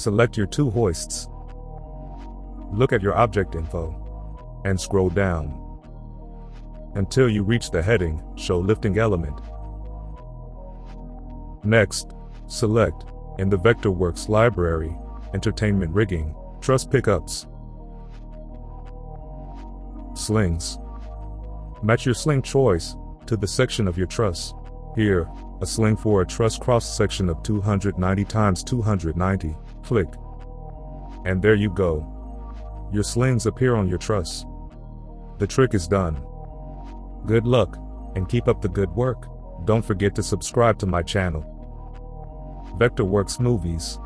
Select your two hoists. Look at your object info and scroll down until you reach the heading Show Lifting Element. Next, select, in the Vectorworks library, Entertainment Rigging, Truss Pickups. Slings. Match your sling choice to the section of your truss. Here, a sling for a truss cross-section of 290 x 290. Click. And there you go. Your slings appear on your truss. The trick is done. Good luck, and keep up the good work. Don't forget to subscribe to my channel. Vectorworks Movies.